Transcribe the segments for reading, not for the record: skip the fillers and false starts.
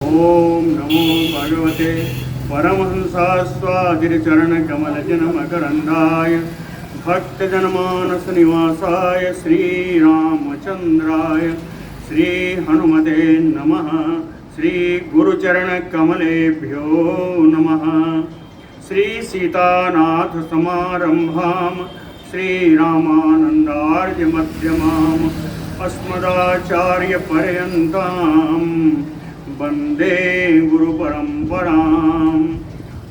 ओम नमो भगवते परमहंसास्वादिचरणकमलजनमकरन्दाय भक्तजनमानसनिवासाय श्रीरामचन्द्राय श्रीहनुमते नमः। श्रीगुरुचरणकमलेभ्यो नमः। श्रीसीतानाथसमारम्भां श्रीरामानन्दार्यमध्यमाम् अस्मदाचार्यपर्यन्तां वन्दे गुरुपरम्पराम्।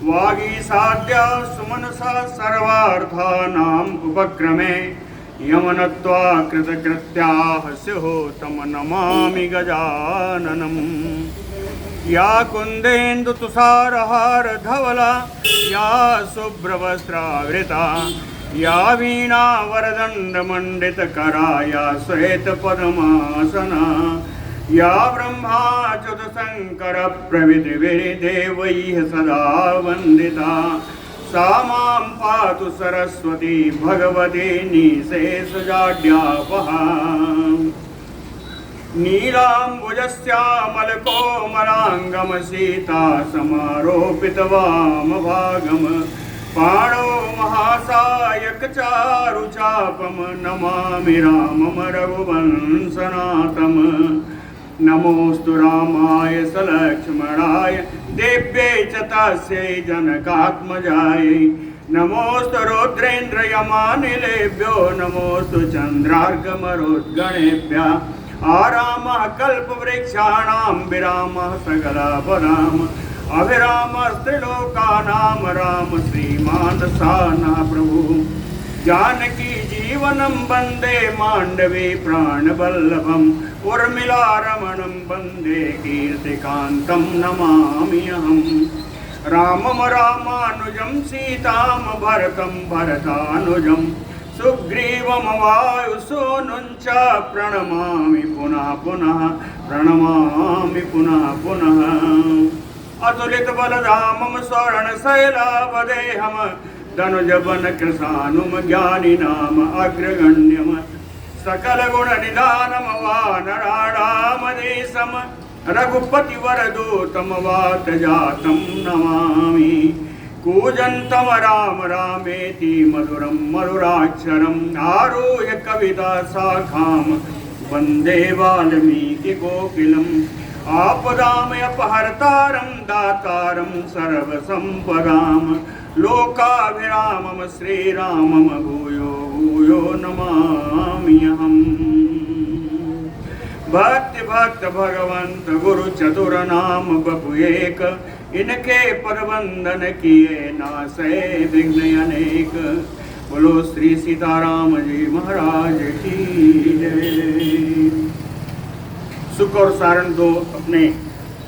वागीसाद्या सुमनसा सर्वार्थानाम् उपक्रमे यमनत्वा कृतकृत्याः स्युः तं नमामि गजाननम्। या कुन्देन्दुतुषारहारधवला या शुभ्रवस्त्रावृता या वीणावरदण्डमण्डितकरा या श्वेतपद्मासना या ब्रह्माच्युतशङ्करप्रभृतिभिर्देवैः सदा वन्दिता सा मां पातु सरस्वती भगवती निःशेषजाड्यापहा। नीलाम्बुजश्यामलकोमलाङ्गं सीता समारोपितवामभागं पाणौ महासायकचारुचापं नमामि रामं रघुवंशनाथं। नमोऽस्तु रामाय सलक्ष्मणाय देव्यै च तस्यै जनकात्मजायै। नमोऽस्तु रुद्रेन्द्रयमानिलेभ्यो नमोऽस्तु चन्द्रार्कमरुद्गणेभ्यः। आरामः कल्पवृक्षाणां विरामः सकलापदाम् अभिरामस्त्रिलोकानां राम श्रीमान् सानः प्रभुः। जानकी जीवनं वन्दे माण्डवे प्राणवल्लभम् उर्मिलारमणं वन्दे कीर्तिकान्तं नमामि अहम्। रामं रामानुजं सीतां भरतं भरतानुजं सुग्रीवं वायुसूनुं च प्रणमामि पुनः पुनः प्रणमामि पुनः पुनः। अतुलितबलधामं स्वर्णशैलावदेहं धनुजवनकृशानुं ज्ञानिनाम अग्रगण्यं सकलगुणनिधानं वानराणामधीशं रघुपतिवरदूतं वातजातं नमामि। कूजन्तं राम रामेति मधुरं मधुराक्षरम् आरुह्य कविताशाखां वन्दे वाल्मीकिकोकिलम्। आपदामपहर्तारं दातारं सर्वसम्पदां लोकाभिरामं श्रीरामं भूयो भूयो नमाम्यहम्। भक्ति भक्त भगवंत गुरु चतुर नाम बपु एक इनके पदवंदन किए नासै विघ्न अनेक। बोलो श्री सीताराम जी महाराज की जय। सुख और सारण दो अपने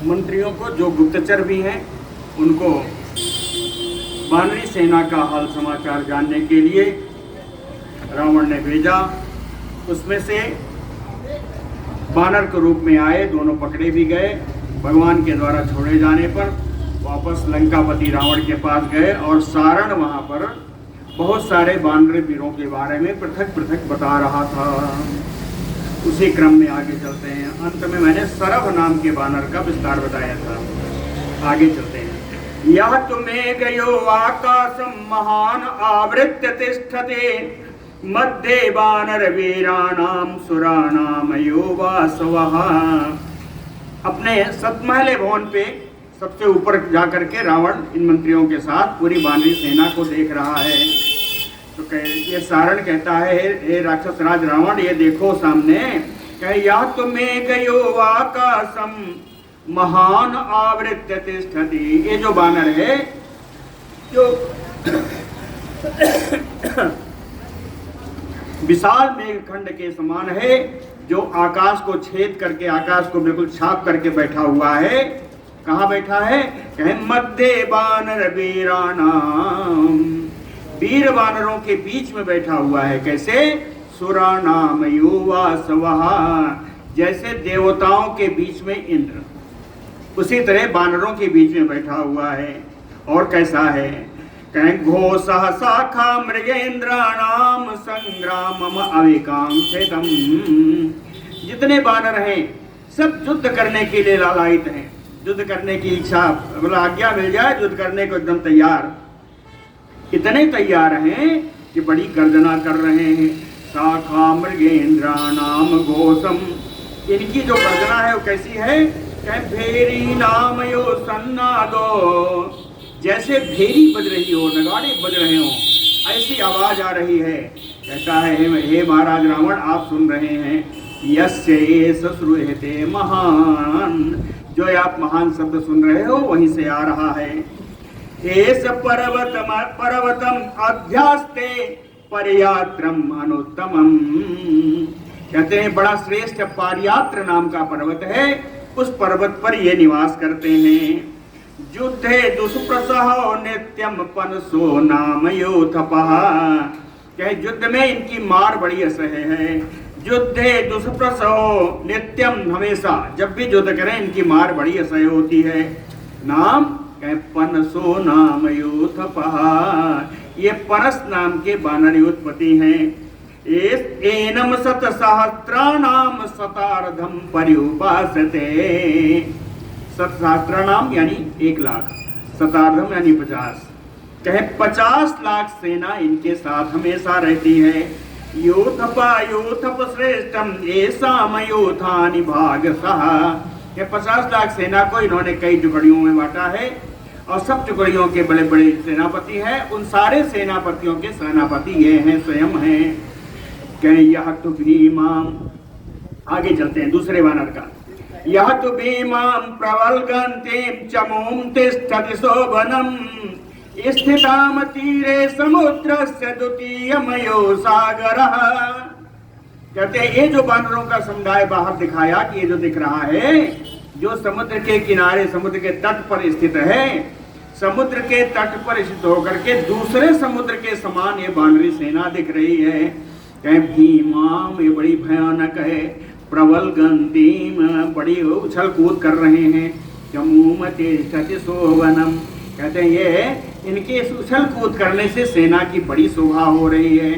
मंत्रियों को जो गुप्तचर भी हैं उनको वानरी सेना का हाल समाचार जानने के लिए रावण ने भेजा। उसमें से बानर के रूप में आए, दोनों पकड़े भी गए। भगवान के द्वारा छोड़े जाने पर वापस लंकापति रावण के पास गए और सारण वहाँ पर बहुत सारे बानर वीरों के बारे में पृथक पृथक बता रहा था। उसी क्रम में आगे चलते हैं। अंत में मैंने सरभ नाम के बानर का विस्तार बताया था। आगे चलते हैं। यह तुम्हें गयो आकाशम महान आवृत्य तिष्ठते मध्ये बानर वीराणाम सुराणाम योवासवः। अपने सतमहले भवन पे सबसे ऊपर जाकर के रावण इन मंत्रियों के साथ पूरी वानरी सेना को देख रहा है। तो ये सारण कहता है, हे राक्षस राज रावण, ये देखो सामने, कहे या तुम्हें गयो आकाशम महान आवृत्य तिष्ठति। ये जो बानर है जो विशाल मेघखंड के समान है, जो आकाश को छेद करके, आकाश को बिल्कुल छाप करके बैठा हुआ है। कहाँ बैठा है? कहे मध्य बानर वीराणाम, वीर बानरों के बीच में बैठा हुआ है। कैसे? सुराणाम युवासवः, जैसे देवताओं के बीच में इंद्र, उसी तरह बानरों के बीच में बैठा हुआ है। और कैसा है? कहें घोषः शाखा मृगेंद्राणाम संग्रामम अविकांक्षितम्। जितने बानर हैं सब युद्ध करने के लिए लालायित हैं, युद्ध करने की इच्छा, मतलब आज्ञा मिल जाए युद्ध करने को एकदम तैयार, इतने तैयार हैं कि बड़ी गर्जना कर रहे हैं। शाखा मृगेंद्रा नाम घोषम, इनकी जो गर्जना है वो कैसी है, कहे भेरी नाम यो सन्नादो, जैसे भेरी बज रही हो, नगाड़े बज रहे हो, ऐसी आवाज आ रही है। कहता है हे महाराज रावण, आप सुन रहे हैं, यस्य एष श्रूयते महान, जो आप महान शब्द सुन रहे हो वहीं से आ रहा है। एष पर्वतम अध्यास्ते परयात्रम अनुत्तमम, कहते हैं बड़ा श्रेष्ठ पारयात्र नाम का पर्वत है, उस पर्वत पर ये निवास करते हैं। युद्धे दुष्प्रसहो नित्यम पनसो नाम योथपः, कहे युद्ध में इनकी मार बड़ी असह्य है। युद्धे दुष्प्रसहो नित्यम, हमेशा जब भी युद्ध करें इनकी मार बड़ी असह्य होती है। नाम कहे पनसो नाम योथपः, ये परस नाम के वानर उत्पत्ति हैं। एनम सत सहस्त्राणाम शतार्धम पर्युपासते, सत सहस्त्राणाम यानी 1 लाख, शतार्धम यानी 50, कहे 50 लाख सेना इनके साथ हमेशा रहती है। योथपा योथप श्रेष्ठम ऐसा योथानि भागसः, ये 50 लाख सेना को इन्होंने कई टुकड़ियों में बांटा है और सब टुकड़ियों के बड़े बड़े सेनापति हैं। उन सारे सेनापतियों के सेनापति ये हैं, स्वयं हैं। कहें यह तो भीमाम, आगे चलते हैं दूसरे वानर का। यह तो भीमाम प्रवल्गन्तीम चमूम तिष्ठति शोभनम, स्थिताम तीरे समुद्रस्य द्वितीयमयो सागरः, कहते हैं ये जो वानरों का समुदाय बाहर दिखाया कि ये जो दिख रहा है, जो समुद्र के किनारे, समुद्र के तट पर स्थित है, समुद्र के तट पर स्थित होकर के दूसरे समुद्र के समान ये वानरी सेना दिख रही है। कहे भीमाम, ये बड़ी भयानक है, प्रबल गंतीम, बड़ी उछल कूद कर रहे हैं। चमूमते शोभनम, कहते हैं ये इनके इस उछल कूद करने से सेना की बड़ी शोभा हो रही है।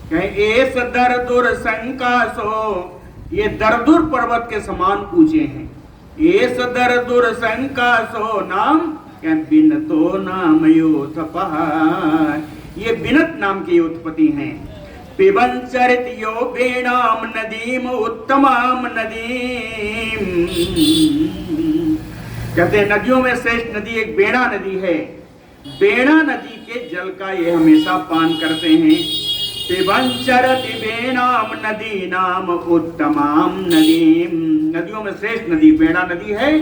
कहे एस दरदुर संकासो, ये दरदुर पर्वत के समान ऊंचे हैं। एस दरदुर संकासो नाम, कहे बिनतो नाम योथपः, ये बिनत नाम के उत्पत्ति हैं। पिबंचरित यो बेणाम नदीम उत्तमाम नदीम, कहते हैं नदियों में श्रेष्ठ नदी एक बेणा नदी है। बेणा नदी के जल का ये हमेशा पान करते हैं। पिबंचरति बेणाम नदी नाम उत्तमाम नदीम, नदियों में श्रेष्ठ नदी बेणा नदी है।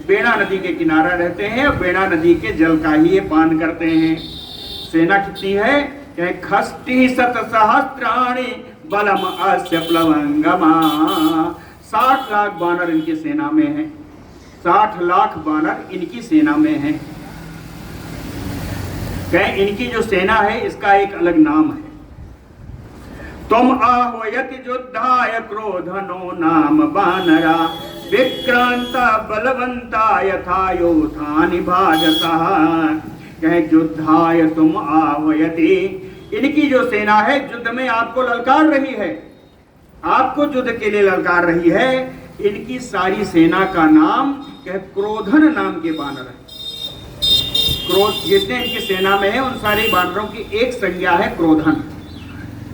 बेणा नदी के किनारा रहते हैं और बेणा नदी के जल का ही ये पान करते हैं। सेना कितनी है, खष्टि शत सहस्त्राणि बलम अस्य प्लवंगमा, 60 लाख वानर इनकी सेना में है। 60 लाख वानर इनकी सेना में है। कहें इनकी जो सेना है इसका एक अलग नाम है। तुम आह्वयति युद्धाय क्रोधनो नाम वानरा, विक्रांता बलवंता यथा योधानि भाजसः, कहे युद्धाय तुम आह्वयति, इनकी जो सेना है युद्ध में आपको ललकार रही है, आपको युद्ध के लिए ललकार रही है। इनकी सारी सेना का नाम कहे क्रोधन नाम के वानर है। क्रोध जितने इनकी सेना में है उन सारे वानरों की एक संज्ञा है क्रोधन।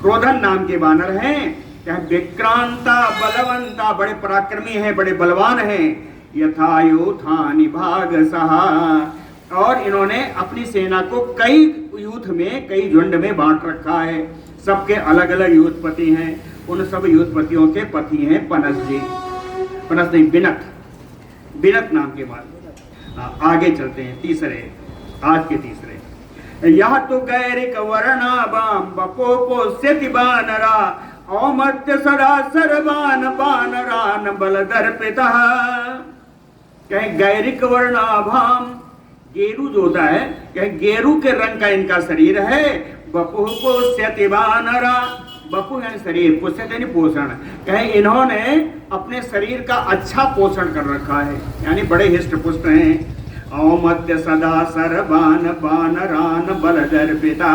क्रोधन नाम के वानर हैं। कहे विक्रांता बलवंता, बड़े पराक्रमी हैं, बड़े बलवान हैं। यथा योधानि भागसः, और इन्होंने अपनी सेना को कई युद्ध में, कई झुंड में बांट रखा है। सबके अलग अलग युद्धपति हैं। उन सब युद्धपतियों के पति हैं पनस जी, पनस नहीं बिनत, बिनत नाम के बाद। आगे चलते हैं तीसरे, आज के तीसरे। यह तो गैरिक वर्णाबाम बपोपोस्यति बानरा, औमत्य सदा सर्वान बानरान बलदर्पितः, कहे गैरिक वर्णाभाम, गेरू जो होता है, कहे गेरू के रंग का इनका शरीर है। बपुपोस्यति बानरा, बपु यानी शरीर, पुष्यति यानी पोषण, कहे इन्होंने अपने शरीर का अच्छा पोषण कर रखा है, यानी बड़े हिष्ट पुष्ट हैं। औमत्य सदा सर्वान बानरान बलदर्पिता,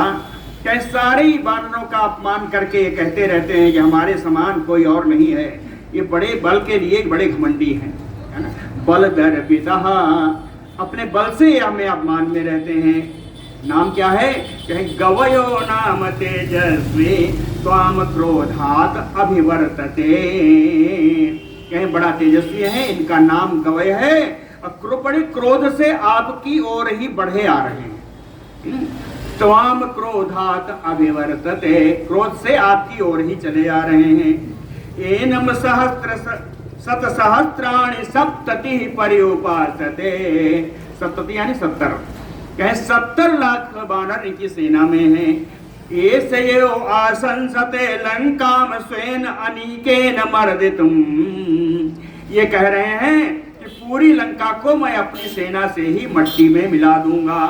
कहे सारे वानरों का अपमान करके ये कहते रहते हैं कि हमारे समान कोई और नहीं है। ये बड़े बल के लिए बड़े घमंडी हैं, है ना। बल दर्पिता, अपने बल से हमें अपमान में रहते हैं। नाम क्या है? कहें गवयो नाम तेजस्वी त्वाम क्रोधात अभिवर्तते, कहें बड़ा तेजस्वी है, इनका नाम गवय है और बड़े क्रोध से आपकी ओर ही बढ़े आ रहे हैं। त्वाम क्रोधात अभिवर्तते, क्रोध से आपकी ओर ही चले आ रहे हैं। एनम सहस्त्र शत सहस्त्राणि सप्तति पर्युपासते, सप्तति यानी 70, कहे 70 लाख बानर इनकी सेना में है। एस यो आसंसते लंकाम स्वेन अनीकेन मर्दितुम, ये कह रहे हैं कि पूरी लंका को मैं अपनी सेना से ही मट्टी में मिला दूंगा।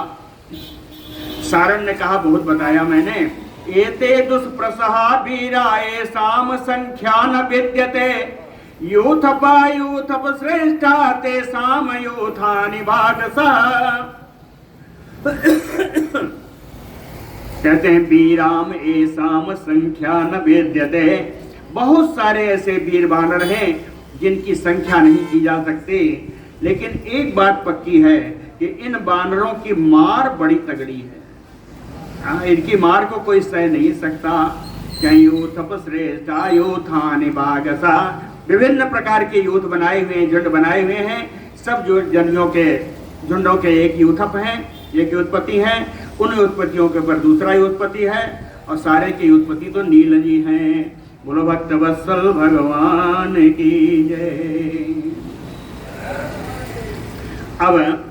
सारण ने कहा, बहुत बताया मैंने, एते दुष्प्रसहा वीरा एसाम संख्या न विद्यते यूथपा यूथप श्रेष्ठा तेसाम यूथानि भागसः। कहते हैं वीराम एसाम संख्या न वेद्यते, बहुत सारे ऐसे वीर बानर हैं जिनकी संख्या नहीं की जा सकती, लेकिन एक बात पक्की है कि इन बानरों की मार बड़ी तगड़ी है। हाँ, इनकी मार को कोई सह नहीं सकता। यूथप श्रेष्ठा यूथानि भागसा, विभिन्न प्रकार के यूथ बनाए हुए हैं, झुंड बनाए हुए हैं, सब जो जनियों के झुंडों के एक यूथप हैं, एक उत्पत्ति है, उन उत्पत्तियों के ऊपर दूसरा उत्पत्ति है, और सारे की उत्पत्ति तो नील जी हैं। बोलो भक्त वत्सल भगवान की जय। अब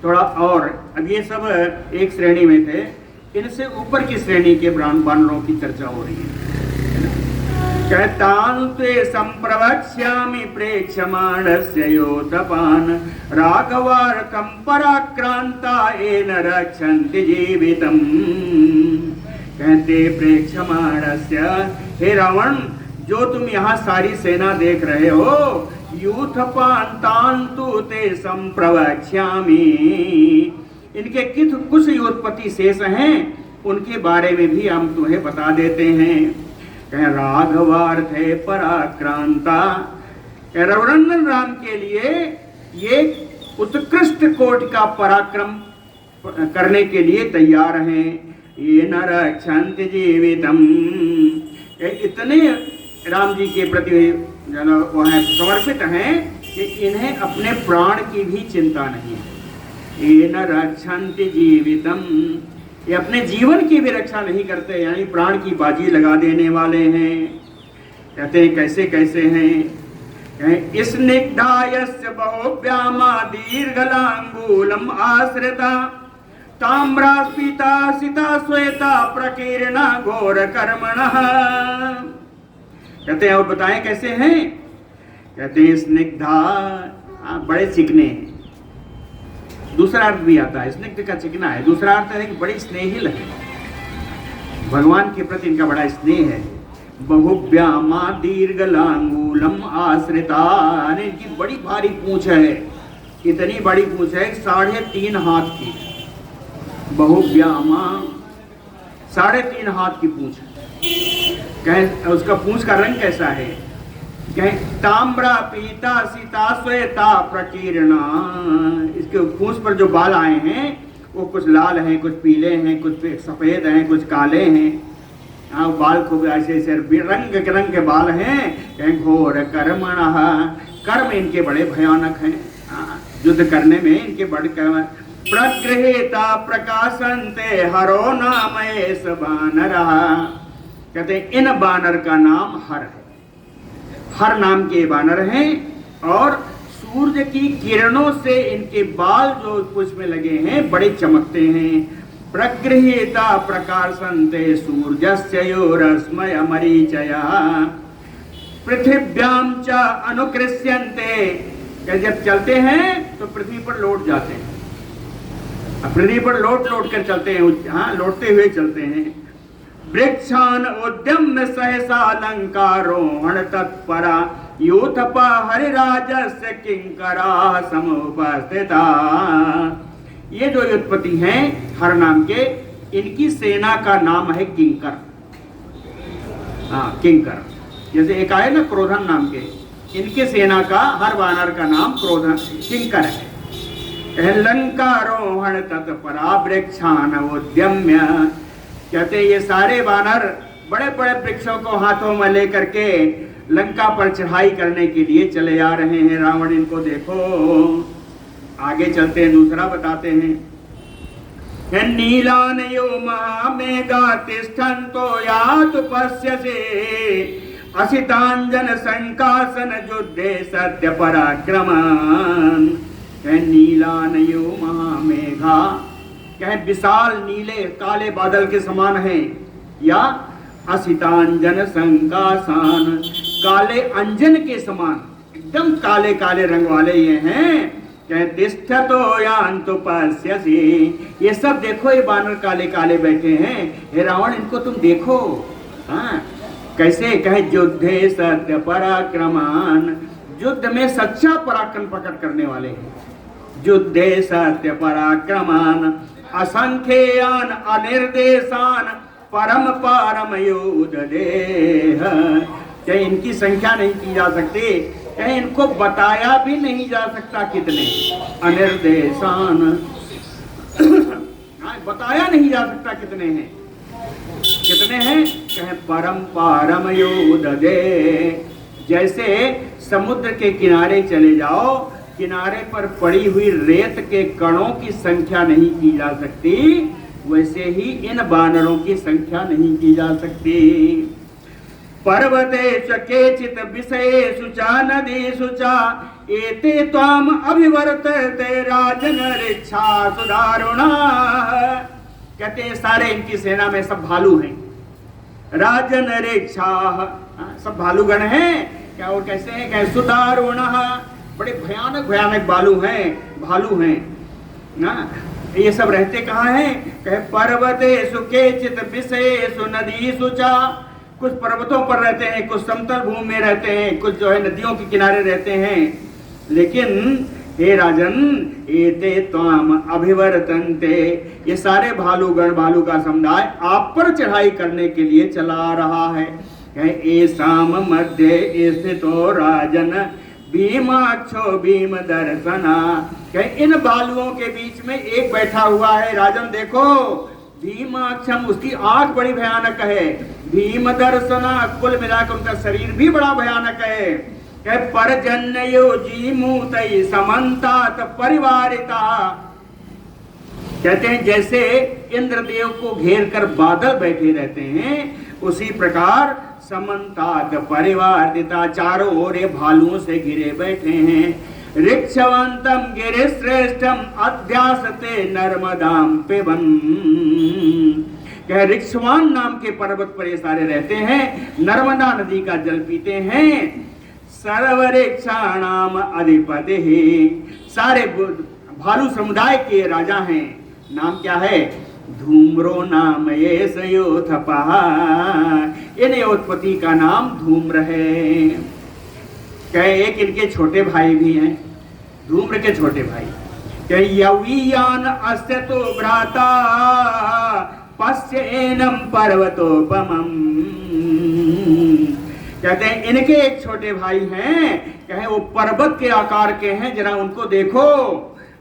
थोड़ा और, अब ये सब एक श्रेणी में थे, इनसे ऊपर की श्रेणी के बानरों की चर्चा हो रही है। कहतान्ते संप्रवक्ष्यामि प्रेक्षमाणस्य योतपान राघवार्थं पराक्रांता येन रक्षन्ति जीवितम्। कहते प्रेक्षमाणस्य, हे रावण, जो तुम यहाँ सारी सेना देख रहे हो, यूथपान तान्तु ते संप्रवक्ष्यामि, इनके कुछ योत्पत्ति शेष हैं, उनके बारे में भी हम तुम्हें बता देते हैं। कह राघवार्थे पराक्रांता, रघुनंदन राम के लिए ये उत्कृष्ट कोटि का पराक्रम करने के लिए तैयार हैं। ये न रक्षन्ति जीवितम, इतने राम जी के प्रति वो हैं समर्पित हैं कि इन्हें अपने प्राण की भी चिंता नहीं है। ये न रक्षन्ति जीवितम, ये अपने जीवन की भी रक्षा नहीं करते, यानी प्राण की बाजी लगा देने वाले हैं। कहते हैं कैसे कैसे हैं? स्निग्धायस्य बहुव्यामा दीर्घलांगूलम आश्रिता ताम्रास्फीता सिता श्वेता प्रकीर्णा घोर कर्मणः। कहते हैं और बताएं कैसे हैं? कहते हैं स्निग्धा, बड़े चिकने, दूसरा अर्थ भी आता है, स्निग्ध का चिकना है, दूसरा अर्थ है कि बड़ी स्नेहिल है, भगवान के प्रति इनका बड़ा स्नेह है। बहुव्यामा दीर्घलांगूलम आश्रिता, इनकी बड़ी भारी पूंछ है, इतनी बड़ी पूंछ है 3.5 हाथ की। बहुव्यामा 3.5 हाथ की पूंछ है। कहें उसका पूंछ का रंग कैसा है? कहें ताम्रा पीता सीता श्वेता प्रकीर्णा, इसके पूंछ पर जो बाल आए हैं वो कुछ लाल हैं, कुछ पीले हैं, कुछ सफेद हैं, कुछ काले हैं। बाल खूब ऐसे ऐसे रंग के बाल हैं। कहें घोर कर्मणः, कर्म इनके बड़े भयानक हैं, युद्ध करने में इनके बड़े कर्म। प्रगृहीता प्रकाशन्ते हरो नाम एष बानरः, कहते हैं इन बानर का नाम हर है, हर नाम के बानर हैं, और सूर्य की किरणों से इनके बाल जो कुछ में लगे हैं बड़े चमकते हैं। प्रगृहीता प्रकाशन्ते सूर्यस्य योरश्मय मरीचया पृथिव्याम च अनुकृष्यन्ते, जब चलते हैं तो पृथ्वी पर लौट जाते हैं, पृथ्वी पर लौट कर चलते हैं, हाँ लौटते हुए चलते हैं। वृक्षान उद्यम्य सहसा लंकारोहण तत्परा यूथपा हरिराजस्य किंकरा समुपस्थिता। ये जो उत्पत्ति हैं हर नाम के, इनकी सेना का नाम है किंकर। हाँ किंकर, जैसे एक आए ना क्रोधन नाम के, इनके सेना का हर वानर का नाम क्रोधन किंकर है। लंकारोहण तत्परा वृक्षान उद्यम्य, कहते ये सारे वानर बड़े बड़े वृक्षों को हाथों में लेकर के लंका पर चढ़ाई करने के लिए चले आ रहे हैं। रावण इनको देखो, आगे चलते हैं, दूसरा बताते हैं। नीलानयो महामेघा तिष्ठन्तो यातु पश्यसे असितांजन संकासन युद्धे सत्य पराक्रमन्। नीलानयो महामेघा, कहे विशाल नीले काले बादल के समान है, या असितांजन संकासन, काले अंजन के समान, एकदम काले काले रंग वाले ये हैं। तिष्ठतो यान्तु पश्यसि, ये सब देखो, ये बानर काले काले बैठे हैं, हे रावण इनको तुम देखो। हाँ, कैसे? कहे युद्धे सत्य पराक्रमान, युद्ध में सच्चा पराक्रम प्रकट करने वाले हैं। युद्धे सत्य पराक्रमान असंख्यान अनिर्देशान परम पारम योध देह, क्या इनकी संख्या नहीं की जा सकती, कहीं इनको बताया भी नहीं जा सकता कितने अनिर्देशान बताया नहीं जा सकता कितने हैं, कितने हैं? कहे परम पारम योध दे। जैसे समुद्र के किनारे चले जाओ, किनारे पर पड़ी हुई रेत के कणों की संख्या नहीं की जा सकती, वैसे ही इन वानरों की संख्या नहीं की जा सकती। पर्वते च केचित विषयेषु च नदीषु च एते त्वाम अभिवर्तते राजन ऋक्षा सुदारुणा, कहते हैं सारे इनकी सेना में सब भालू हैं। राजन ऋक्षा, सब भालूगण हैं क्या? और कैसे हैं? क्या सुदारुणा, बड़े भयानक भयानक भालू हैं ना। ये सब रहते कहाँ हैं? कहे पर्वतेषु केचित विषयेषु नदीषु च, कुछ पर्वतों पर रहते हैं, कुछ समतल भूमि में रहते हैं, कुछ जो है नदियों के किनारे रहते हैं। लेकिन हे राजन, एते त्वाम अभिवर्तन्ते, ये सारे भालूगण, भालू का समुदाय आप पर चढ़ाई करने के लिए चला रहा है। एसाम मध्य स्थितो राजन भीमाक्षो भीम दर्शना, इन भालुओं के बीच में एक बैठा हुआ है, राजन देखो, भीमाक्षम, उसकी आंख बड़ी भयानक है, भीम दर्शना, कुल मिलाकर उनका शरीर भी बड़ा भयानक है। परजन्यो जीमूतै समन्तात परिवारिता, कहते हैं जैसे इंद्रदेव को घेर कर बादल बैठे रहते हैं, उसी प्रकार समन्तात परिवारिता, चारों ओर ये भालुओं से घिरे बैठे हैं। ऋक्षवंतम गिरिश्रेष्ठम अध्यासते नर्मदाम पिबन, कह ऋक्षवान नाम के पर्वत पर ये सारे रहते हैं, नर्मदा नदी का जल पीते हैं। सर्वऋक्षाणाम अधिपति, सारे भालू समुदाय के राजा हैं। नाम क्या है? धूम्रो नाम ये सयोथपः, इन योत्पत्ति का नाम धूम्र है। कहे एक इनके छोटे भाई भी हैं, धूम्र के छोटे भाई। कहे यवीयान अस्य तो भ्राता पश्य एनम पर्वतोपमम, कहते हैं इनके एक छोटे भाई हैं, कहे वो पर्वत के आकार के हैं, जरा उनको देखो।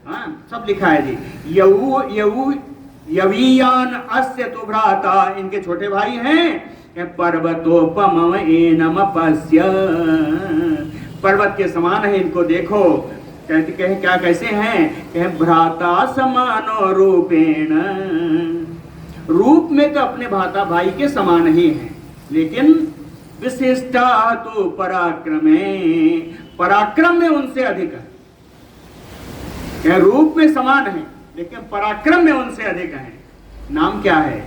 हाँ, सब लिखा है जी। यवीयान अस्य तो भ्राता, इनके छोटे भाई हैं, पर्वतोपम एनम पश्य, पर्वत के समान है, इनको देखो। कहते कहे क्या कैसे हैं? कहे भ्राता समानो रूपेण, रूप में तो अपने भाता भाई के समान ही है, लेकिन विशिष्टा तो पराक्रमे, पराक्रम में उनसे अधिक है। क्या रूप में समान है, लेकिन पराक्रम में उनसे अधिक है। नाम क्या है?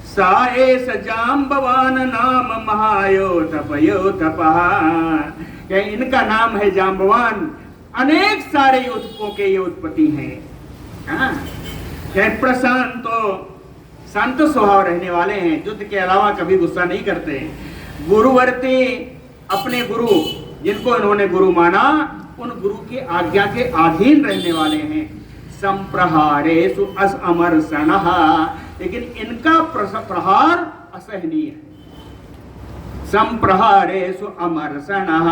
सा एस जाम्बवान नाम महायोथपयोथपः, क्या इनका नाम है जाम्बवान, अनेक सारे योथपों के ये उत्पत्ति हैं। प्रशांतो, शांत स्वभाव रहने वाले हैं, युद्ध के अलावा कभी गुस्सा नहीं करते। गुरुवर्ती, अपने गुरु जिनको इन्होंने गुरु माना, उन गुरु की आज्ञा के अधीन रहने वाले हैं। संप्रहारेषु असमर्षणः, लेकिन इनका प्रहार असहनीय है। संप्रहारेषु अमर्षणः।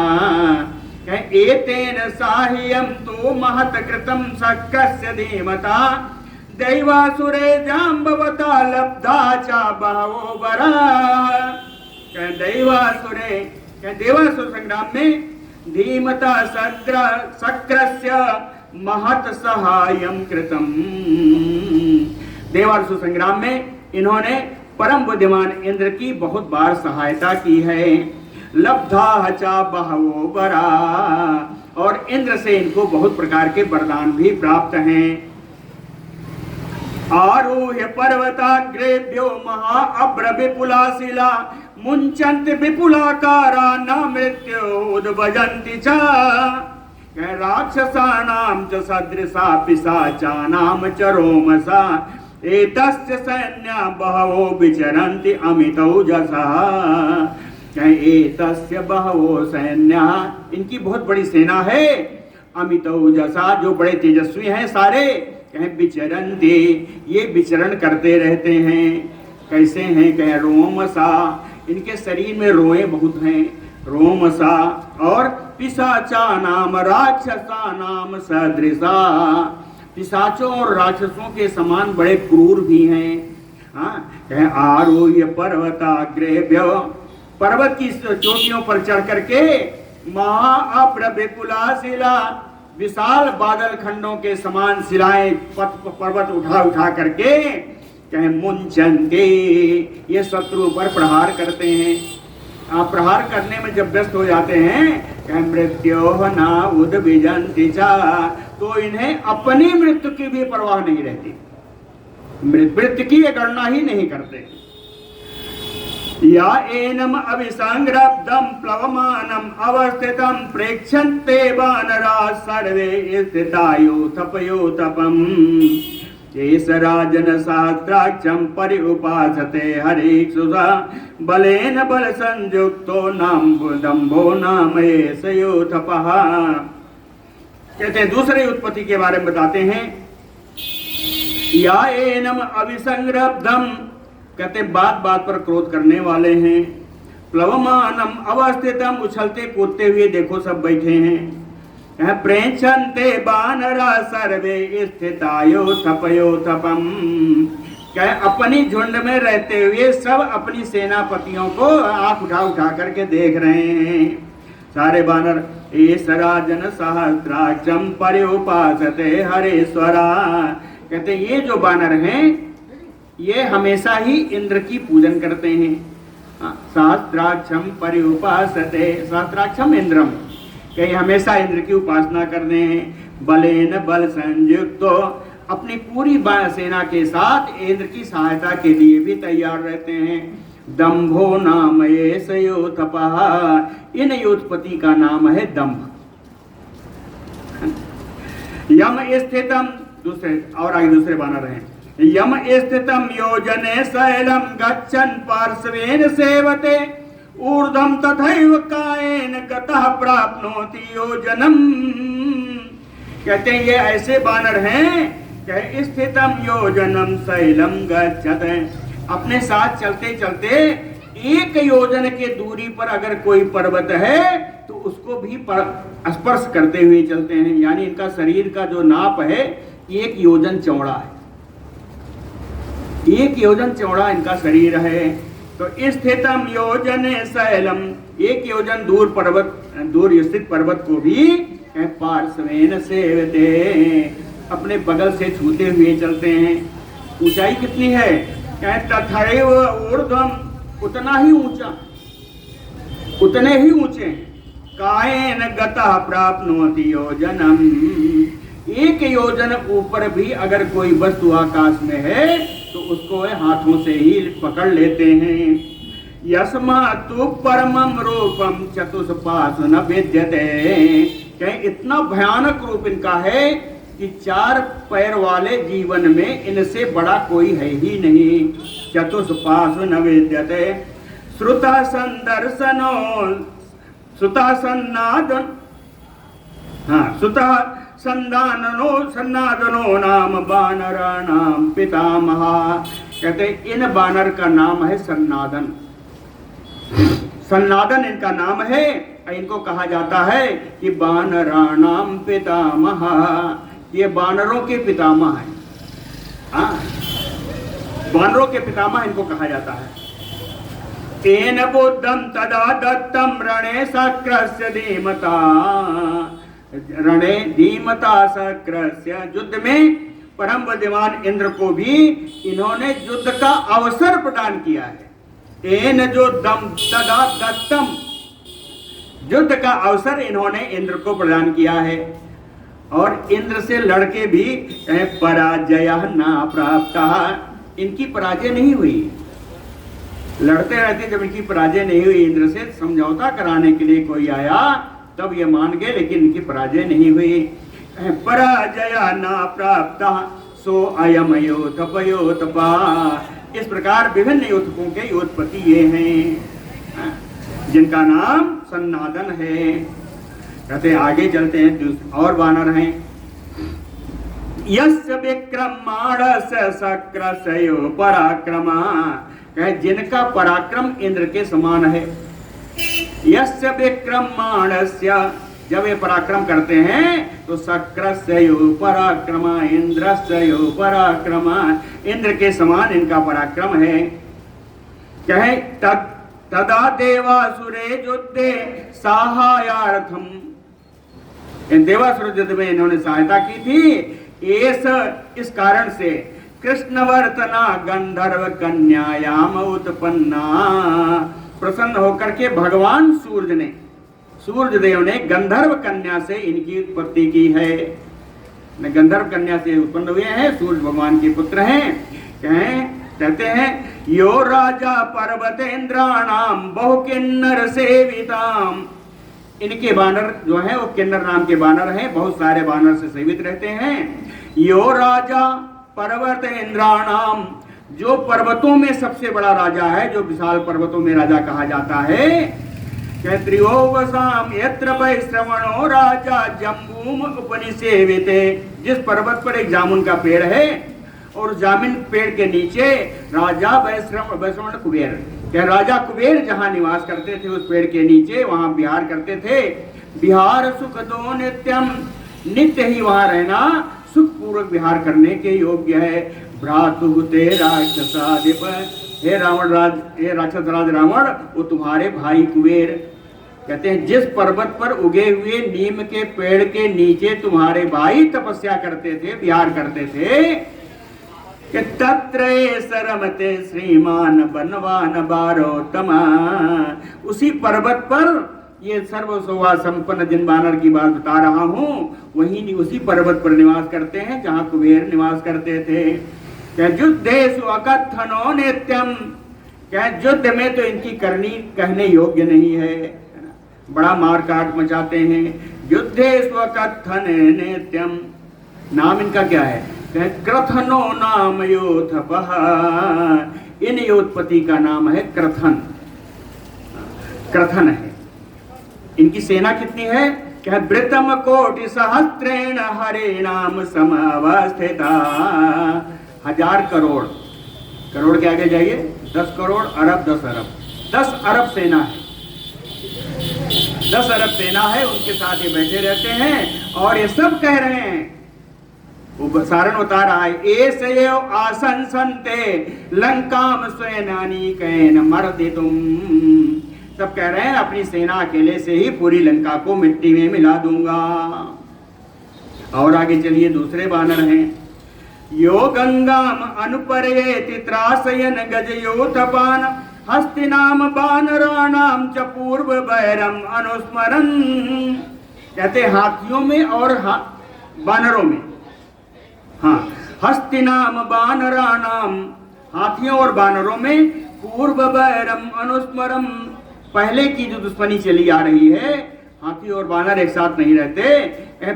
एतेन साह्यं तु महत् कृतं शक्यस्य धीमता दैवासुरे जाम्बवता लब्धा च बहवो वराः। देवासुर संग्राम में धीमता शक्रस्य महत् सहायं कृतम्। देवासुर संग्राम में इन्होंने परम बुद्धिमान इंद्र की बहुत बार सहायता की है। लब्धा च बहवो वरा, और इंद्र से इनको बहुत प्रकार के वरदान भी प्राप्त हैं। आरूह्य पर्वताग्रेभ्यो महा अभ्र विपुला शिला मुंचन्ति विपुलाकारा न मृत्योद्भजन्ति च। राक्षसानां च सदृशा पिशाचानां च रोमसा एतस्य सैन्या बहवो विचरन्ति अमितौजसा। एतस्य बहवो सैन्या, इनकी बहुत बड़ी सेना है। अमितौजसा, जो बड़े तेजस्वी हैं सारे। विचरन्ति, ये विचरण करते रहते हैं। कैसे हैं? कह रोमसा, इनके शरीर में रोए बहुत हैं। रोमसा, और पिशाचा नाम राक्षसा नाम सदृशा, पिशाचों और राक्षसों के समान बड़े क्रूर भी हैं। आरोह्य पर्वताग्रेभ्य, पर्वत की चोटियों पर चढ़ करके महाअभ्र विपुला शिला, विशाल बादल खंडों के समान शिलाएं पर्वत उठा उठा करके कहे मुंचन्ते, ये शत्रु पर प्रहार करते हैं। आप प्रहार करने में जब व्यस्त हो जाते हैं, कहे मृत्योः न उद्विजन्ति च, तो इन्हें अपनी मृत्यु की भी परवाह नहीं रहती। मृत्यु की गणना ही नहीं करते। या एनम अभिसंग्रब्धं प्लवमानम अवस्थितं प्रेक्षन्ते वानरा सर्वे स्थितायोथपयोथपम्। केसराजन सहस्राक्षं पर्युपासते हरिक्षुषा बलेन बल संयुक्तो नाम दम्भो नाम एषयोथपः। कहते हैं, दूसरे उत्पत्ति के बारे में बताते हैं। या एनम अभिसंग्रब्धं, कहते बात बात पर क्रोध करने वाले हैं। प्लवमानम अवस्थितम, उछलते कूदते हुए देखो सब बैठे हैं। प्रेक्षन्ते वानरा सर्वे स्थितायोथपयोथपम्, क्या अपनी झुंड में रहते हुए सब अपनी सेनापतियों को आंख उठा उठा करके देख रहे हैं सारे वानर। एषराजन सहस्राक्षं पर्युपासते हरेश्वरा, कहते ये जो वानर हैं ये हमेशा ही इंद्र की पूजन करते हैं। सहस्राक्षं पर्युपासते, सहस्राक्षं इंद्रम, कहीं हमेशा इंद्र की उपासना करते हैं। बलेन बल संयुक्तो, अपनी पूरी सेना के साथ इंद्र की सहायता के लिए भी तैयार रहते हैं। दंभो नाम एषयोथपः, इन योत्पत्ति का नाम है दंभ। यम स्थितम, दूसरे और आगे दूसरे वानर हैं। यम स्थितम योजने शैलम गच्छन् पार्श्वेन सेवते ऊर्ध्वं तथैव कायेन गतः प्राप्नोति योजनम्। कहते हैं ये ऐसे वानर हैं कि स्थितम योजनम शैलम गच्छते, अपने साथ चलते चलते एक योजन के दूरी पर अगर कोई पर्वत है तो उसको भी स्पर्श करते हुए चलते हैं। यानी इनका शरीर का जो नाप है 1 योजन चौड़ा है। 1 योजन चौड़ा इनका शरीर है। तो स्थितम योजने शैलम, 1 योजन दूर स्थित पर्वत को भी पार्श्वेन सेवते, अपने बगल से छूते हुए चलते हैं। ऊंचाई कितनी है? तथैव ऊर्ध्वं, उतना ही ऊंचा, उतने ही ऊंचे। कायेन गतः प्राप्नोति योजनम, 1 योजन ऊपर भी अगर कोई वस्तु आकाश में है तो उसको हाथों से ही पकड़ लेते हैं। यस्मात्तु परमं रूपम चतुष्पाशु न विद्यते, कहीं इतना भयानक रूप इनका है कि 4 पैर वाले जीवन में इनसे बड़ा कोई है ही नहीं। चतुष्पाशु न विद्यते श्रुता संदर्शनो सुता सन्नादन, सुता सन्नादनो नाम वानराणाम पितामहा। कहते इन वानर का नाम है सन्नादन। सन्नादन इनका नाम है। इनको कहा जाता है कि बानराणाम पितामह, ये बानरों के पितामह हैं। हाँ, बानरों के पितामह इनको कहा जाता है। तेन बुद्धम तदा दत्तम रणे सक्रस्य धीमता, रणे धीमता सक्रस्य, युद्ध में परम बुद्धिमान इंद्र को भी इन्होंने युद्ध का अवसर प्रदान किया है। तेन जो दम तदा दत्तम, युद्ध का अवसर इन्होंने इंद्र को प्रदान किया है। और इंद्र से लड़के भी पराजय ना प्राप्त, इनकी पराजय नहीं हुई। लड़ते रहते, जब इनकी पराजय नहीं हुई, इंद्र से समझौता कराने के लिए कोई आया तब ये मान गए, लेकिन इनकी पराजय नहीं हुई। पराजय ना प्राप्त सो अयम योथपयोथपा, इस प्रकार विभिन्न योथकों के योत्पत्ति ये हैं जिनका नाम सन्नादन है। कहते आगे चलते हैं, और वानर हैं। यस्य विक्रमाणस्य सक्रसयो पराक्रमा, कहे जिनका पराक्रम इंद्र के समान है। यस्य विक्रमाणस्य, जब ये पराक्रम करते हैं तो सक्रस्यो पराक्रमा इंद्रस्यो पराक्रमा, इंद्र के समान इनका पराक्रम है। कहे तदा देवासुरे युद्धे साहायार्थम, देवासुर युद्ध में इन्होंने सहायता की थी। इस कारण से कृष्णवर्तना गंधर्व कन्यायाम उत्पन्ना, प्रसन्न होकर के भगवान सूर्य देव ने गंधर्व कन्या से इनकी उत्पत्ति की है। गंधर्व कन्या से उत्पन्न हुए हैं, सूर्य भगवान के पुत्र हैं। कहते हैं यो राजा पर्वतेन्द्राणाम बहु किन्नर सेविताम, इनके बानर जो है वो किन्नर नाम के बानर हैं, बहुत सारे बानर से सेवित रहते हैं। यो राजा पर्वतेन्द्राणाम, जो पर्वतों में सबसे बड़ा राजा है, जो विशाल पर्वतों में राजा कहा जाता है। त्रियोवसाम यत्र वैश्रवणो राजा जम्बूम उपनिसेविते, जिस पर्वत पर एक जामुन का पेड़ है और जामुन पेड़ के नीचे राजा वैश्रवण कुबेर, राजा कुबेर जहाँ निवास करते थे उस पेड़ के नीचे, वहाँ विहार करते थे। विहार सुख दो नित्यम, नित्य ही वहाँ रहना सुख पूर्वक विहार करने के योग्य है। भ्रातु ते राक्षसाधिप, हे रावण राज, हे राक्षस राज रावण, वो तुम्हारे भाई कुबेर। कहते हैं जिस पर्वत पर उगे हुए नीम के पेड़ के नीचे तुम्हारे भाई तपस्या करते थे, विहार करते थे, कि तत्र सरमते श्रीमान बनवान बारोत्तमा, उसी पर्वत पर, ये सर्वसोवा संपन्न जिन बानर की बात बता रहा हूँ, वही उसी पर्वत पर निवास करते हैं जहाँ कुबेर निवास करते थे। युद्धेषु अकथनो नित्यम, क्या युद्ध में तो इनकी करनी कहने योग्य नहीं है, बड़ा मार काट मचाते हैं। युद्धेषु अकथन नित्यम, नाम इनका क्या है? क्रथनो नाम योथपः, इन योत्पत्ति का नाम है क्रथन। क्रथन है। इनकी सेना कितनी है? क्या वृतम कोटि सहस्त्रेण हरे नाम समावस्थिता, 1000 करोड़, करोड़ के आगे जाइए, 10 करोड़, अरब, 10 अरब, 10 अरब सेना है। 10 अरब सेना है, उनके साथ ये बैठे रहते हैं और ये सब कह रहे हैं, वो सारण बता रहा है, एसे आसन संते लंकाम स्वयनानी कैन मर्दितुम, सब कह रहे हैं अपनी सेना अकेले से ही पूरी लंका को मिट्टी में मिला दूंगा। और आगे चलिए, दूसरे बानर हैं। यो गंगाम अनुपरेति त्रासयन गजयोथपान हस्तिनाम बानराणाम च पूर्व बैरम अनुस्मरन, कहते हाथियों में और बानरों में, हाँ, हस्तिनाम बानराणाम, हाथियों और बानरों में, पूर्व बैरम अनुस्मरम, पहले की जो दुश्मनी चली आ रही है, हाथी और बानर एक साथ नहीं रहते,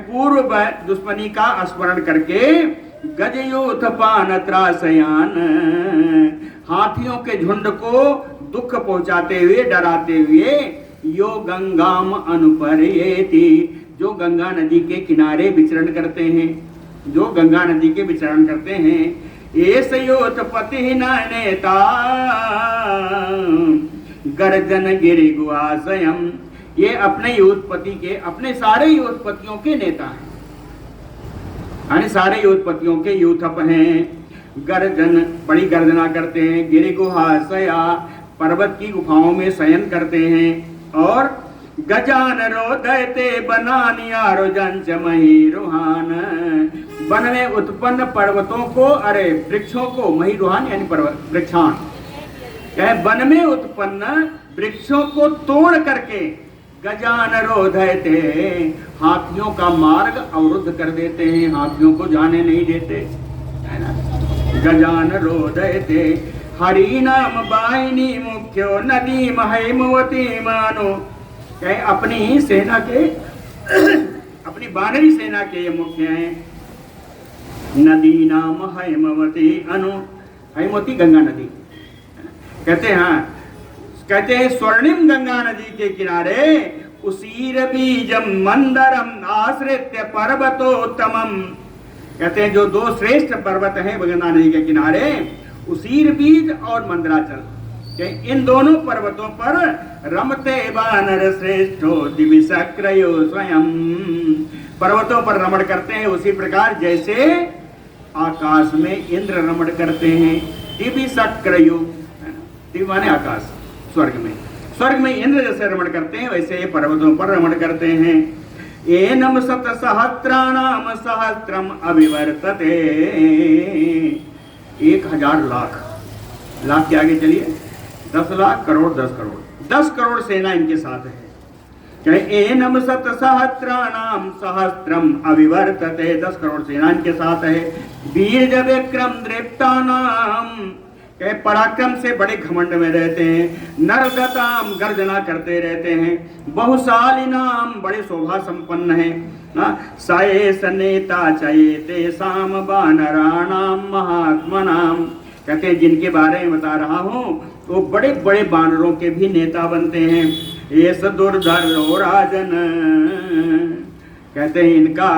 पूर्व दुश्मनी का स्मरण करके गजयोथपान त्रासयान, हाथियों के झुंड को दुख पहुंचाते हुए, डराते हुए, यो गंगाम अनुपरेति, जो गंगा नदी के किनारे विचरण करते हैं, जो गंगा नदी के विचरण करते हैं। एस योथपति न नेता, गर्जन गिरि गुआशयम। ये अपने योत्पत्ति के, अपने सारे योत्पत्तियों के नेता हैं, यानी सारे योत्पत्तियों के यूथप हैं। गर्जन, बड़ी गर्जना करते हैं। गिरि गुहाशया, पर्वत की गुफाओं में शयन करते हैं। और गजान रोदयते बनानी आरोजंच मही रुहान, वन में उत्पन्न पर्वतों को, अरे वृक्षों को, मही रुहान यानी पर्वत वृक्षान, वन में उत्पन्न वृक्षों को तोड़ करके गजान रोदयते, हाथियों का मार्ग अवरुद्ध कर देते हैं, हाथियों को जाने नहीं देते, है ना। गजान रोदयते हरि नाम बाहिनी मुख्यो नदी महैमवती मानो, अपनी सेना के अपनी बानरी सेना के ये मुख्य हैं। नदी नाम हैमवती अनु, हैमवती गंगा नदी कहते हैं। हाँ, कहते हैं स्वर्णिम गंगा नदी के किनारे उसीर बीजम मंदरम आश्रित्य पर्वतोत्तमम, कहते हैं जो दो श्रेष्ठ पर्वत हैं गंगा नदी के किनारे, उसीर बीज और मंदराचल, इन दोनों पर्वतों पर रमते बानर श्रेष्ठो दिविशक्रयो स्वयं, पर्वतों पर रमण करते हैं उसी प्रकार जैसे आकाश में इंद्र रमण करते हैं। दिविशक्रयो, दिव्य माने आकाश, स्वर्ग में इंद्र जैसे रमण करते हैं वैसे ये पर्वतों पर रमण करते हैं। एनम सत सहस्राणाम सहस्त्रम अभिवर्तते, 1000 लाख, लाख के आगे चलिए 10 लाख, करोड़, 10 करोड़, 10 करोड़ सेना इनके साथ है। एनम सत सहस्राणाम सहस्त्रम अभिवर्तते, 10 करोड़ सेना इनके साथ है। बीज विक्रम दृप्तानाम, पराक्रम से बड़े घमंड में रहते हैं। नरगताम, गर्जना करते रहते हैं। बहुशाली नाम, बड़े शोभा संपन्न है। साये सनेता चयते साम बानराणाम महात्मनाम, कहते हैं जिनके बारे में बता रहा हूँ वो बड़े बड़े बानरों के भी नेता बनते हैं। ये दुर्धरो राजन, कहते हैं इनका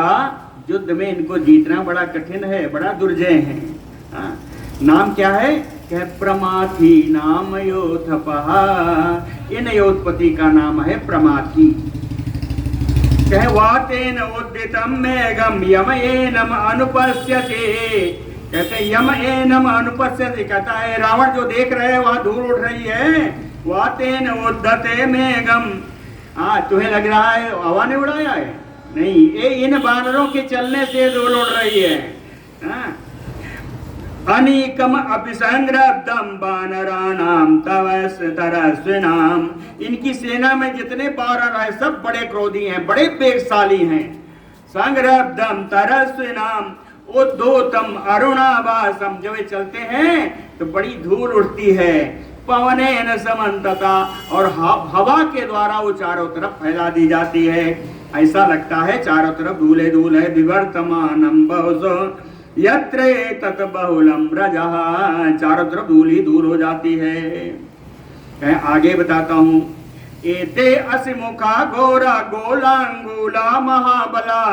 युद्ध में इनको जीतना बड़ा कठिन है, बड़ा दुर्जय है। नाम क्या है? कह प्रमाथी नाम योथपहा, इन योत्पत्ति का नाम है प्रमाथी। कह वातेन उद्दितम मेघम यम एनम अनुपश्यते, कहते यम एनम अनुपश्यते, कहता है रावण जो देख रहे हैं वहां धूल उड़ रही है। वातेन उद्दते मेघम, तुम्हें लग रहा है हवा ने उड़ाया है? नहीं, ये इन बानरों के चलने से धूल उड़ रही है। अनीकम अभिसंग्रब्धम बानराणाम तवस तरस्विनाम, इनकी सेना में जितने बानर हैं सब बड़े क्रोधी हैं, बड़े वेगशाली हैं। संग्रब्धम तरस्विनाम उद्धोतम अरुणावासम, जब वे चलते हैं तो बड़ी धूल उड़ती है। पवनेन समन्तता, और हवा के द्वारा वो चारों तरफ फैला दी जाती है। ऐसा लगता है चारों तरफ धूले धूल है। विवर्तमानम बहुसो यत्र तत बहुलम रजः, चारों तरफ धूल ही धूल हो जाती है। आगे बताता हूँ। एते असिमुखा घोरा गोलांगुला महाबला,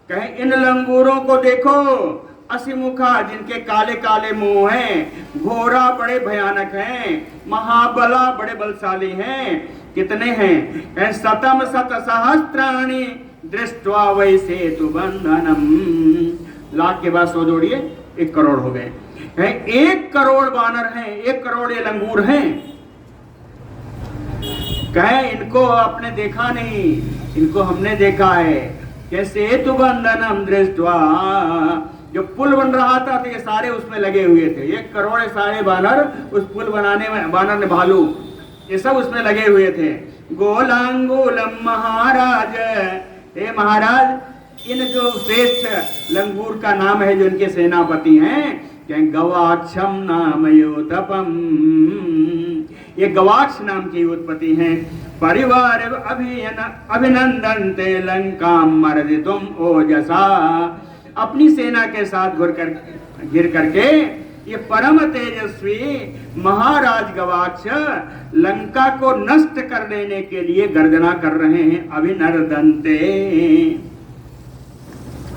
कहे इन लंगूरों को देखो। असिमुखा, जिनके काले काले मुंह हैं। घोरा, बड़े भयानक हैं। महाबला, बड़े बलशाली हैं। कितने हैं? शतम शत सहस्त्राणि दृष्ट्वा वैसे तु बंधनम, लाख के बाद 100 जोड़िए 1 करोड़ हो गए। 1 करोड़ बानर हैं, 1 करोड़ ये लंगूर हैं। कहे इनको आपने देखा नहीं, इनको हमने देखा है। कैसे? तु बंधनम दृष्ट्वा, जो पुल बन रहा था तो ये सारे उसमें लगे हुए थे। 1 करोड़ सारे बानर उस पुल बनाने में, बानर ने भालू, ये सब उसमें लगे हुए थे। गोलांगुलम महाराज, हे महाराज, इन जो श्रेष्ठ लंगूर का नाम है जो इनके सेनापति हैं, गवाक्षम नाम योतपम, ये गवाक्ष नाम की उत्पत्ति हैं। परिवार अभिनंदन ते लंका मर्दितुम ओजसा, अपनी सेना के साथ घिर करके ये परम तेजस्वी महाराज गवाक्ष लंका को नष्ट कर देने के लिए गर्जना कर रहे हैं। अभिनर्दन्ते,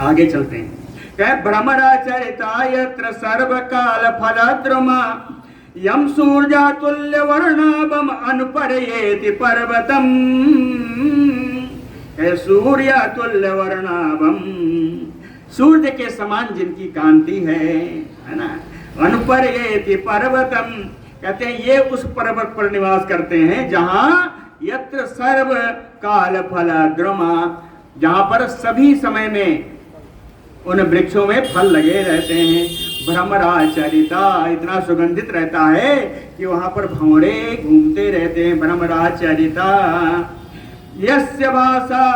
आगे चलते हैं। कह भ्रमराचरिता यत्र सर्वकाल फलद्रुमा, यम सूर्यातुल्य वर्णाभम अनुपरयेति पर्वतम, सूर्यातुल्य वर्णाभम, सूर्य के समान जिनकी कांति है ना, अनुपरयेति पर्वतम, कहते हैं ये उस पर्वत पर निवास करते हैं जहां यत्र सर्व काल फल द्रुमा, जहां पर सभी समय में उन वृक्षों में फल लगे रहते हैं। भ्रमराचरिता, इतना सुगंधित रहता है कि वहां पर भंवरे घूमते रहते हैं। भ्रमराचरिता यस्य भाषा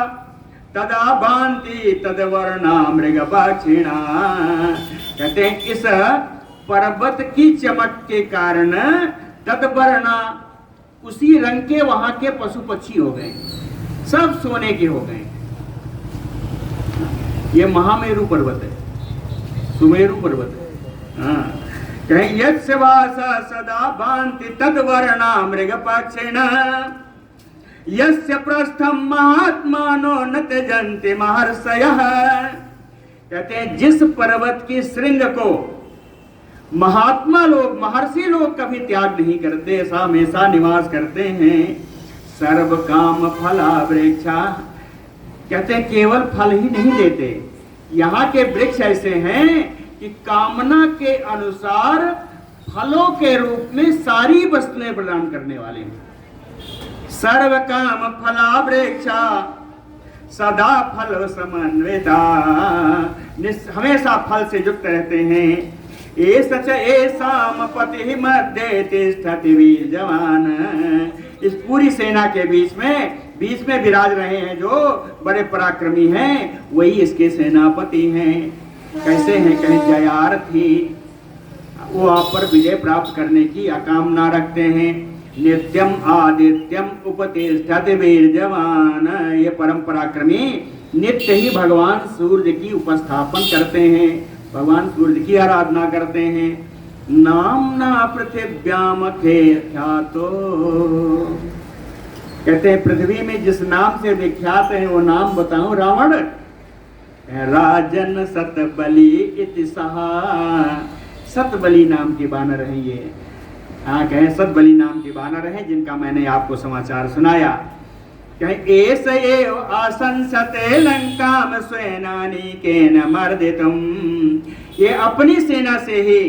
तदा भांति तदवर्णा मृगपक्षिणा, कहते हैं इस पर्वत की चमक के कारण तदवर्णा, उसी रंग के वहां के पशु पक्षी हो गए, सब सोने के हो गए। ये महामेरु पर्वत है, सुमेरु पर्वत है। हाँ, कहीं यस्य वासा सदा भांति तद्वर्णा मृगपक्षिणा, यस्य प्रस्थम महात्मानो न त्यजन्ति महर्षयः, कहते हैं जिस पर्वत की श्रृंग को महात्मा लोग, महर्षि लोग कभी त्याग नहीं करते, ऐसा हमेशा निवास करते हैं। सर्व काम फला वृक्षा, कहते हैं केवल फल ही नहीं देते, यहाँ के वृक्ष ऐसे हैं कि कामना के अनुसार फलों के रूप में सारी वस्तुएं प्रदान करने वाले हैं। सर्व काम फला वृक्षा सदा फल समन्विता, हमेशा फल से युक्त रहते हैं। ऐसाम पति मध्य तिष्ठति वीर जवान, इस पूरी सेना के बीच में विराज रहे हैं जो बड़े पराक्रमी हैं, वही इसके सेनापति हैं। कैसे हैं? कहीं जयार्थी, वो आप पर विजय प्राप्त करने की अकामना रखते हैं। नित्यम आदित्यम उपतिष्ठति वीर जवान, ये परम पराक्रमी नित्य ही भगवान सूर्य की उपस्थापन करते हैं, भगवान सूर्य की आराधना करते हैं। नामना पृथिव्याम ख्यातो, कहते हैं पृथ्वी में जिस नाम से विख्यात है वो नाम बताऊं रावण? राजन सतबली इति सहा, सतबली नाम के बानर हैं ये। हाँ, कहें सतबली नाम के बानर हैं जिनका मैंने आपको समाचार सुनाया। एस एव आसंसते लंकाम सेनानी केन मर्दितुम, ये अपनी सेना से ही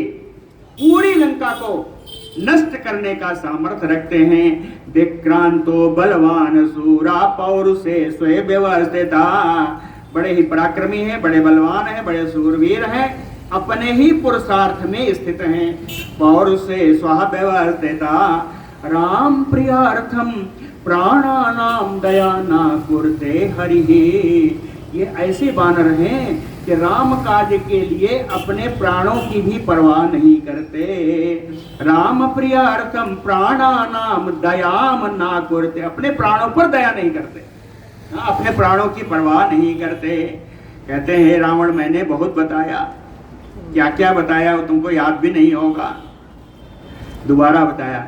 पूरी लंका को नष्ट करने का सामर्थ्य रखते हैं। विक्रांतो बलवान सूरा पौरुषे स्वयं व्यवस्थिता, बड़े ही पराक्रमी हैं, बड़े बलवान हैं, बड़े सूरवीर हैं, अपने ही पुरुषार्थ में स्थित हैं। पौरुषे स्व व्यवस्थिता राम प्रियार्थम प्राणानाम दया ना कुरते हरिहि, ये ऐसे बानर हैं कि राम कार्य के लिए अपने प्राणों की भी परवाह नहीं करते। राम प्रियार्थम प्राणानाम दयाम ना कुरते, अपने प्राणों पर दया नहीं करते, अपने प्राणों की परवाह नहीं करते। कहते हैं रावण मैंने बहुत बताया, क्या क्या बताया वो तुमको याद भी नहीं होगा, दोबारा बताया।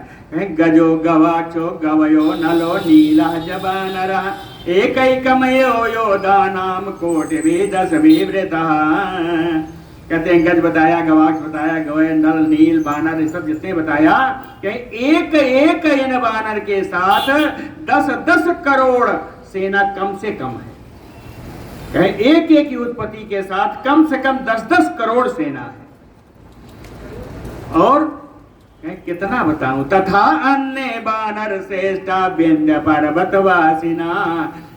गजो गवाक्षो गवयो नलो नीला जबानरा एकैकमयो योधानाम कोटि दस विवृता, कहते हैं गज बताया, गवाक्ष बताया, गवय नल नील बानर, ये सब जितने बताया कि एक एक इन बानर के साथ 10-10 करोड़ सेना कम से कम है। एक एक की उत्पत्ति के साथ कम से कम 10-10 करोड़ सेना है। और कितना बताऊं, तथा अन्य बानर श्रेष्ठा विंध्य पर्वतवासिना,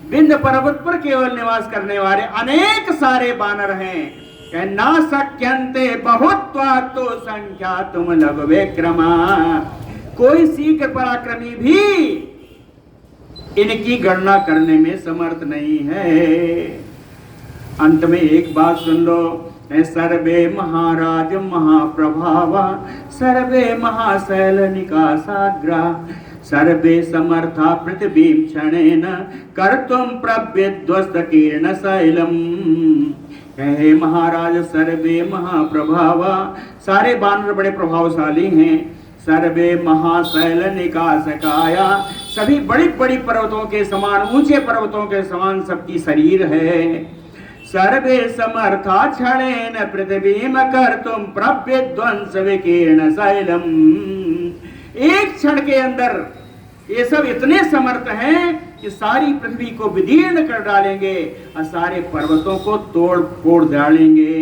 विंध्य पर्वत पर केवल निवास करने वाले अनेक सारे बानर हैं। ना शक्यन्ते बहुत्वा तो संख्या तुम लघु विक्रमा, कोई शीघ्र पराक्रमी भी इनकी गणना करने में समर्थ नहीं है। अंत में एक बात सुन लो, सर्वे महाराज महाप्रभावा सर्वे महाशैल निकासाग्रा सर्वे समर्था पृथ्वी क्षणेन कर्तुम प्रविध्वस्त कीर्ण शैलम। कहे महाराज सर्वे महाप्रभावा, सारे बानर बड़े प्रभावशाली हैं। सर्वे महाशैल निकासकाया, सभी बड़ी बड़ी पर्वतों के समान, ऊंचे पर्वतों के समान सबकी शरीर है। सर्वे समर्था क्षणेन पृथ्वीम कर्तुम प्रव्यध्वंस विकीर्ण शैलम। एक क्षण के अंदर ये सब इतने समर्थ हैं कि सारी पृथ्वी को विदीर्ण कर डालेंगे और सारे पर्वतों को तोड़ फोड़ डालेंगे।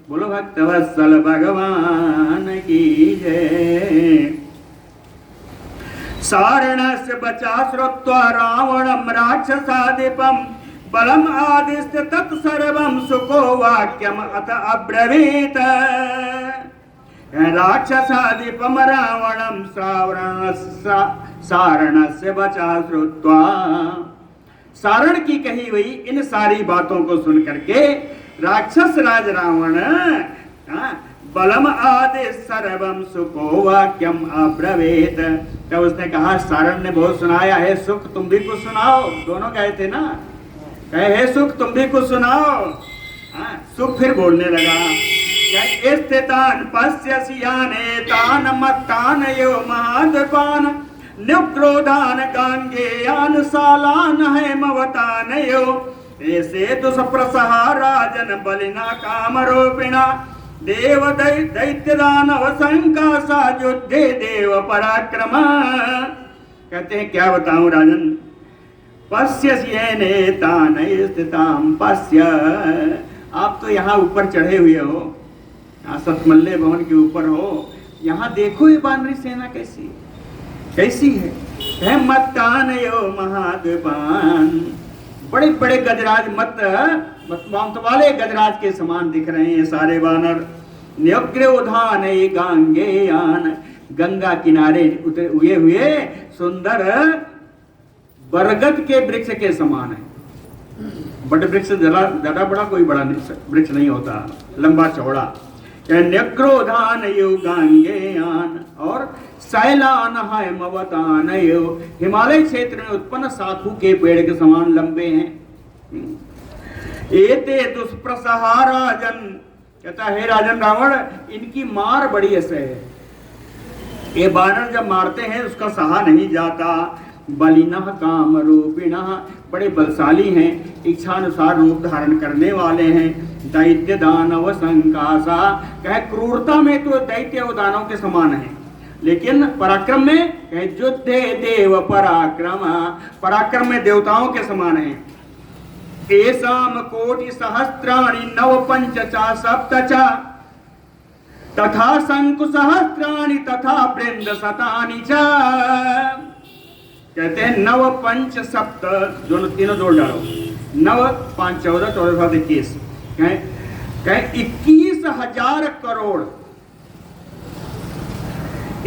बोलो भक्तवत्सल भगवान की जय। सारणस्य बचा श्रुत्वा रावणं राक्षसाधिपं बलम आदिश्य तत्सर्वं सुको वाक्यम अथ अब्रवीत। राक्षसाधिपं रावणं सारणस्य बचा श्रुत्वा, सारण की कही हुई इन सारी बातों को सुन करके राक्षस राज रावण बलम आदि सर्वम सुखो वाक्यम अब्रवीत। तब उसने कहा, सारण ने बहुत सुनाया है, सुख तुम भी कुछ सुनाओ। दोनों कहे थे ना, कहे हे सुख तुम भी कुछ सुनाओ। सुख फिर बोलने लगा, स्थितान पश्यसियाने तान मत्तान यो महाद्वान न्युक्रोधान गांगेयान सालान हेमवतान यो ऐसे दुष्प्रसहा राजन बलिना कामरूपिणा देव दैत्य दानव संकासा युद्धे देव पराक्रम। कहते हैं क्या बताऊं राजन, पश्यसियेने तान स्थिताम पश्य, आप तो यहाँ ऊपर चढ़े हुए हो, यहाँ सतमल्ले भवन के ऊपर हो, यहाँ देखो ये बानरी सेना कैसी कैसी है। मत्तान यो महाद्वान, बड़े बड़े गजराज मत वाले गजराज के समान दिख रहे हैं सारे बानर। न्यग्रोधान गांगेयान, गंगा किनारे उगे हुए सुंदर बरगद के वृक्ष के समान है। बड़े वृक्ष ज्यादा बड़ा कोई बड़ा वृक्ष नहीं होता, लंबा चौड़ा। न्यग्रोधान यो गांगेयान और शैलान हेमवतान यो, हिमालय क्षेत्र में उत्पन्न साखू के पेड़ के समान लंबे हैं। एते दुष्प्रसहा राजन, कहता है राजन रावण, इनकी मार बड़ी असह्य है। ये बानर जब मारते हैं उसका सहा नहीं जाता। बलिनः काम रूपिणः, बड़े बलशाली हैं, इच्छानुसार रूप धारण करने वाले हैं। दैत्य दानव संकासा, कहे क्रूरता में तो दैत्य और दानव के समान है, लेकिन पराक्रम में कहे युद्धे देव पराक्रम, पराक्रम में देवताओं के समान है। एसाम कोटि सहस्त्राणि नव पंचचा सप्तचा तथा शंकु सहस्त्राणि तथा वृंद शतानि च। कहते हैं नव पंच सप्त, दोनों तीनों जोड़ डालो, 9 5 14 14 7 21, कहे 21,000 करोड़।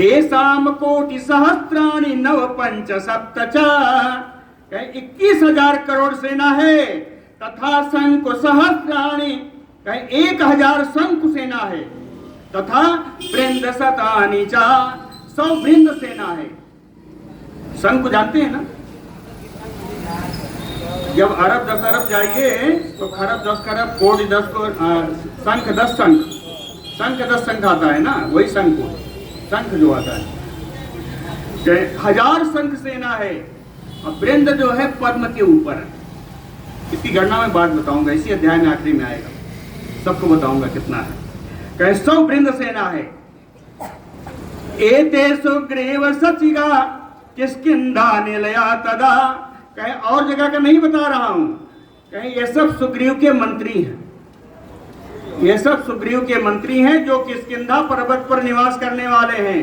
एसाम कोटि सहस्त्राणि नव पंच सप्त च, 21,000 करोड़ सेना है। तथा शंकु सहस्त्राणि, 1,000 शंकु सेना है। तथा वृंद शतानि च, 100 वृंद सेना है। शंकु जानते हैं ना, जब अरब 10 अरब जाइए तो खरब 10 खरब, कोटि 10 को, शंख 10 शंख, शंख 10 शंख आता है ना, वही शंख शंख जो आता है। 1000 शंख सेना है और वृंद जो है पद्म के ऊपर है। इसकी गणना में बाद बताऊंगा, इसी अध्याय में आखिरी में आएगा, सबको बताऊंगा कितना है। कहे 100 वृंद सेना है। एते सुग्रीव सचिगा किष्किंधा निलया तदा, कहे और जगह का नहीं बता रहा हूं, कहे ये सब सुग्रीव के मंत्री हैं, ये सब सुग्रीव के मंत्री हैं जो किष्किंधा पर्वत पर निवास करने वाले हैं।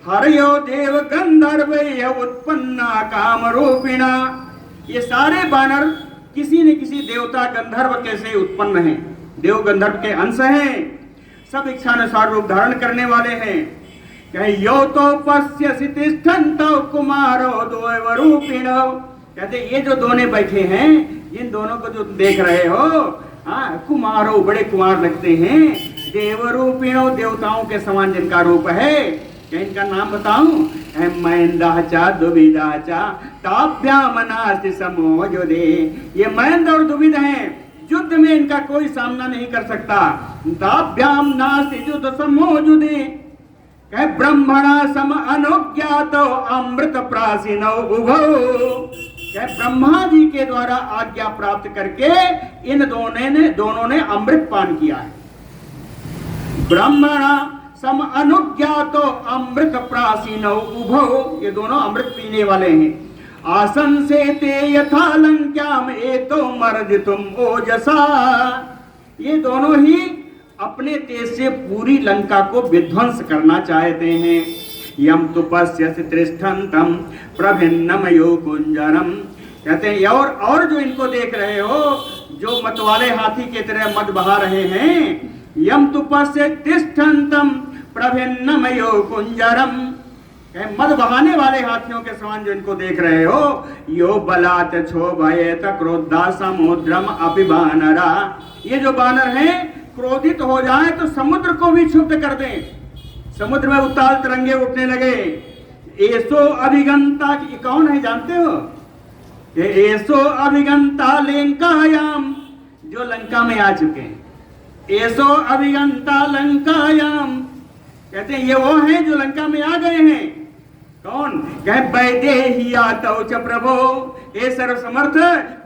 हरयो देव गंधर्व उत्पन्ना काम रूपिणा, ये सारे बानर किसी न किसी देवता गंधर्व के से उत्पन्न हैं, देव गंधर्व के अंश हैं, सब इच्छानुसार रूप धारण करने वाले हैं। कहे यो तो पश्यसि तिष्ठन्तो कुमारो द्वैव रूपिणो, कहते ये जो दोनों बैठे हैं, इन दोनों को जो देख रहे हो, कुमारो बड़े कुमार लगते हैं, देव रूपिणो देवताओं के समान जिनका रूप है। क्या इनका नाम बताऊं? महेंद्र चा दुविधा चा ताभ्याम नास्ति समोजुदे, ये महेंद्र और दुविध हैं, युद्ध में इनका कोई सामना नहीं कर सकता। ताभ्याम नास्ति युद्ध समोजुदे, कहे ब्रह्मणा सम अनुज्ञातो अमृत प्रासीनो उभो, ब्रह्मा जी के द्वारा आज्ञा प्राप्त करके इन दोनों ने अमृत पान किया है। ब्रह्मणा सम अनुज्ञातो अमृत प्रासीनो उभो, ये दोनों अमृत पीने वाले हैं। आसन से ते यथा लंक्याम एतो मर्दितुम ओजसा, ये दोनों ही अपने तेज से पूरी लंका को विध्वंस करना चाहते हैं। यम तु पश्यसि तिष्ठन्तं प्रभिन्नमयो कुंजरम, कहते हैं और जो इनको देख रहे हो, जो मत वाले हाथी के तरह मत बहा रहे हैं, यम तु पश्यसि तिष्ठन्तं प्रभिन्नमयो कुंजरम, मद बहाने वाले हाथियों के समान जो इनको देख रहे हो, यो बलात् क्षोभयेत क्रोधा समुद्रम अपि बानरा, ये जो बानर हैं क्रोधित हो जाए तो समुद्र को भी क्षुब्ध कर दें, समुद्र में उताल तरंगे उठने लगे। एसो अभिगंता, कौन है जानते हो? एसो अभिगंता लंकायाम, जो लंका में आ चुके हैं। एसो अभिगंता लंकायाम, कहते हैं ये वो हैं जो लंका में आ गए हैं। कौन? कहे वैदेहियातौ च प्रभो, ये सर्वसमर्थ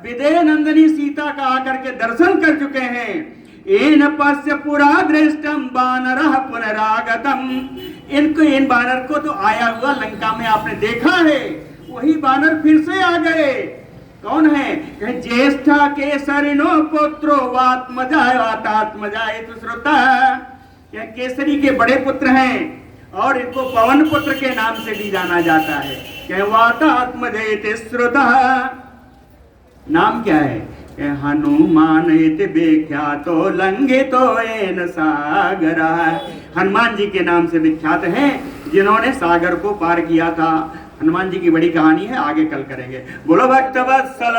विदेह नंदिनी सीता का आकर के दर्शन कर चुके हैं। एन पश्य पुरा दृष्टम बानरः पुनरागतम, इनको इन बानर को तो आया हुआ लंका में आपने देखा है, वही बानर फिर से आ गए। कौन है? ज्येष्ठा केसरिनो पुत्रो वात्मजाय श्रुता, यह केसरी के बड़े पुत्र हैं और इनको पवन पुत्र के नाम से भी जाना जाता है। क्या वातात्मजयते श्रुता, नाम क्या है? हनुमान इति विख्यातो लंघितो येन सागरा, हनुमान जी के नाम से विख्यात हैं जिन्होंने सागर को पार किया था। हनुमान जी की बड़ी कहानी है, आगे कल करेंगे। बोलो भक्तवत्सल